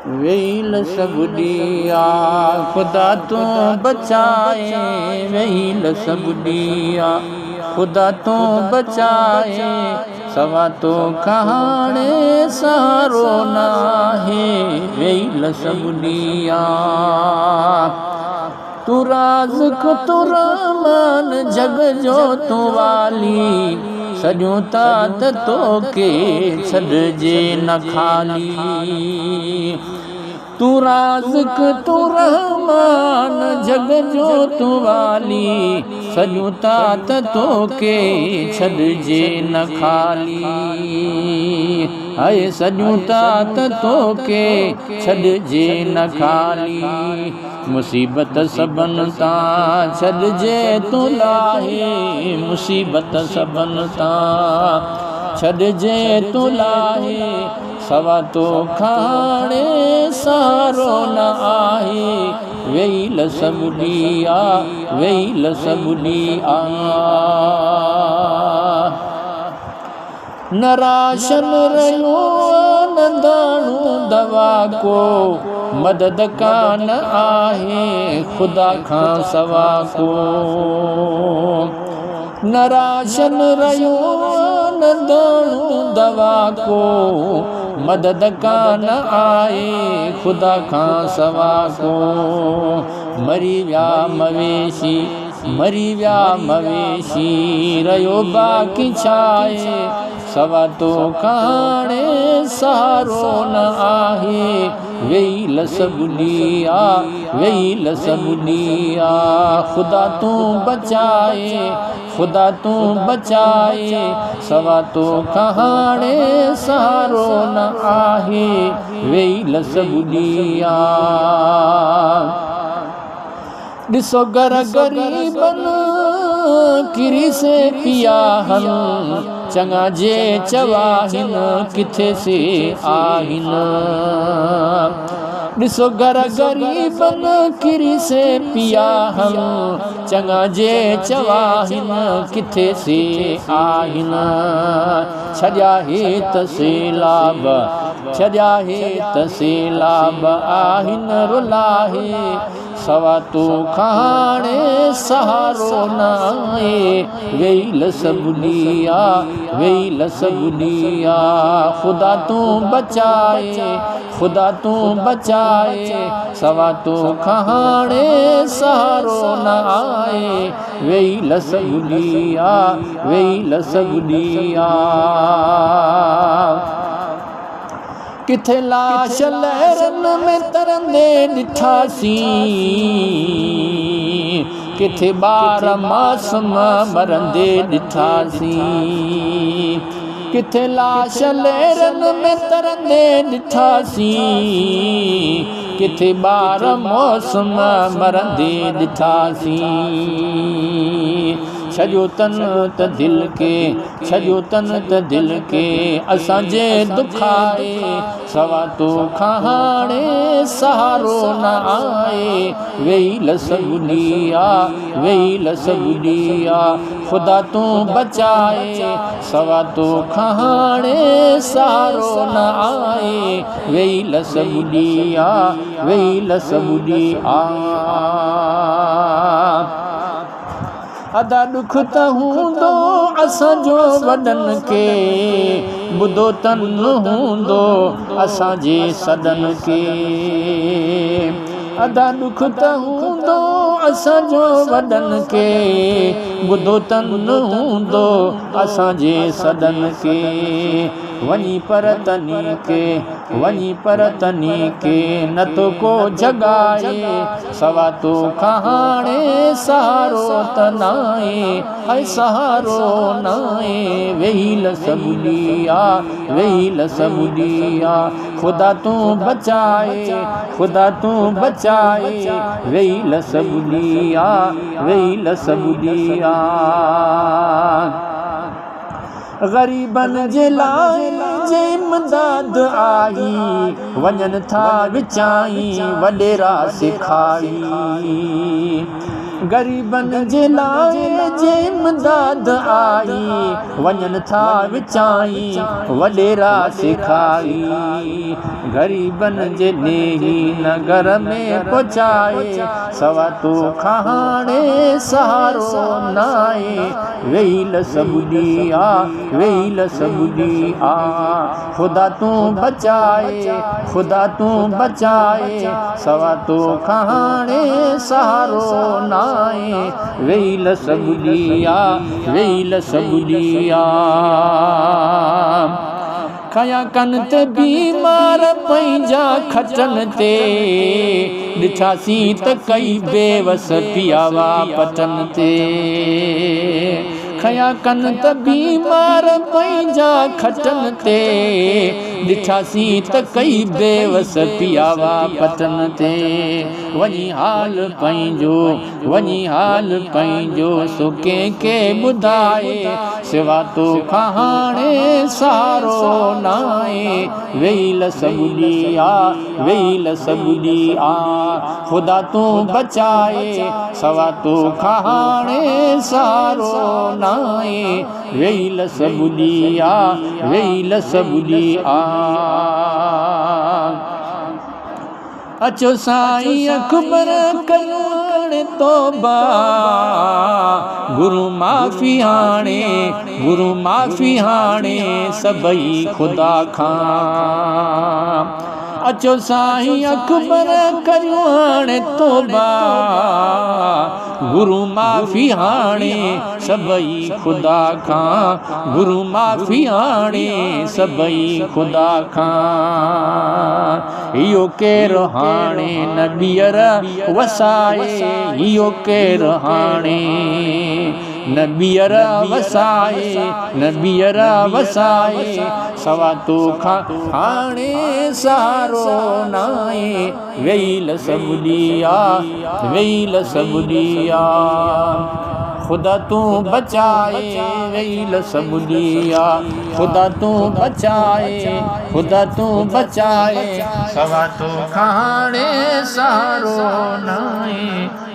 वेल सब दिया खुदा तू बचाए, वेल सब दिया खुदा तू बचाए, सवा तो कहाणे सारो नाहे, वेल सब दिया तू राज़ तू रहमान जग जो तू वाली, सॼो तात तोखे छॾिजे न खाली। तू राज़ तू रहमान जग जो तू वाली, सॼो तात तोखे छॾिजे न खाली। हाय सॼो तात तोखे छॾिजे न खाली। मुसीबत सबन तां छॾिजे तू लाहे, मुसीबत सबन तां छॾिजे तू लाहे, सवा तो खाणे सारो न आहे, वेल सब दिया वेल सब दिया। न राशन रहियो न दाणू दवा को, मदद कान आहे खुदा खां सवा को। न राशन रहियो न दाणू दवा को, मदद कान आहे खुदा खां सवा को। मरी विया मवेशी मरी विया मवेशी, रहियो बाक़ी छाहे, सवा तो कहाणे सारो न आहे, वेल सब दिया वेल सब दिया। खुदा तू बचाए खुदा तू बचाए, सवा तो कहाणे सारो न आहे, वेल सब दिया। ॾिसो घर ग़रीबन किरी से पिया हन, चङा जे चवाहिन किथे से आहिन। ॾिसो घर ग़रीबन किरी से पिया हन, चङा जे चवाहिन किथे से आहिन। छॾिया हेत सैलाब छॾिया हेत सैलाब आहिन रुलाहे, सवा तो कहाणे सहारो न आहे, वेल सब दिया वेल सब दिया। खुदा तू बचाए खुदा तू बचाए, सवा तो कहाणे सहारो न आहे, वेल सब दिया वेल सब दिया। किथे लाश लहरन में तरंदे ॾिठासी, किथे ॿार मासूम मरंदे ॾिठासी। किथे लाश लहरन में तरंदे ॾिठासी, किथे ॿार मासूम मरंदे ॾिठासी। छॾियो तन त दिल के छॾियो तन त दिल के, असांजे दुखाए, सवा तो कहाणे सहारो न आहे, वेल सब दिया वेल सब दिया। खुदा तू बचाए, सवा तो कहाणे सहारो न आहे, वेल सब दिया वेल सब दिया। अदा दुख त हूंदो असांजो वॾनि खे, ॿुधो तन हूंदो असांजे सदन के। अदा दुख त हूंदो असांजो वॾनि खे, ॿुधो तन हूंदो असांजे सदन के। वञी पर तनी के न तो को जगाए, सवा तो कहाणे सहारो त नाहे, है सहारो नाहे, वेल सब दिया वेल सब दिया। खुदा तू बचाए खुदा तू बचाए, वेल सब दिया वेल सब दिया। ग़रीबन जे लाइ जे इमदाद आई, वञनि था विचाई वॾेरा सिखाई। ग़रीबनि जे लाइ जे इमदाद आई वञनि था विचाई वॾेरा सिखाई ग़रीबनि जे ॾेही नगर में पहुचाए सवा तोखां हाणे सहारो नाहे वेहिल सभु ॾींहुं आ वेहिल सभु ॾींहुं आ ख़ुदा तूं बचाए ख़ुदा तूं बचाए सवा तोखां हाणे सहारो नाहे वेहिल सभु ॾींहुं आ वेहिल सभु ॾींहुं आ खया कन ते बीमार पंहिंजा खटनि ते ॾिठासीं त कई बेवस पियावा पटनि ते खया कन त बीमार पंहिंजा खटनि ते ॾिठासीं त कई बेवस पियावा पटनि ते वञी हाल पंहिंजो सो कंहिंखे ॿुधाए सिवा तोखां हाणे सहारो नाहे वेहिल सभु ॾींहुं आ वेहिल सभु ॾींहुं आ ख़ुदा तूं बचाए सवा तोखां हाणे सहारो नाहे वेहिल सभु ॾींहुं आ वेहिल सभु ॾींहुं आ अचो साईं अकबर करण तौबा गुरु माफ़ी हाणे सभई ख़ुदा खां अचो साईं अकबर करियो हाणे तौबा गुरु माफ़ी हाणे सभई ख़ुदा खां गुरु माफ़ी हाणे सभई ख़ुदा खां इहो केरु हाणे न ॿीहर वसाए इहो केरु हाणे न ॿीहर वसाए सवा तोखां हाणे सहारो नाहे वेहिल सभु ॾींहुं आ वेहिल सभु ॾींहुं आ ख़ुदा तूं बचाए वेहिल सभु ॾींहुं आ ख़ुदा तूं बचाए सवा तोखां हाणे सहारो नाहे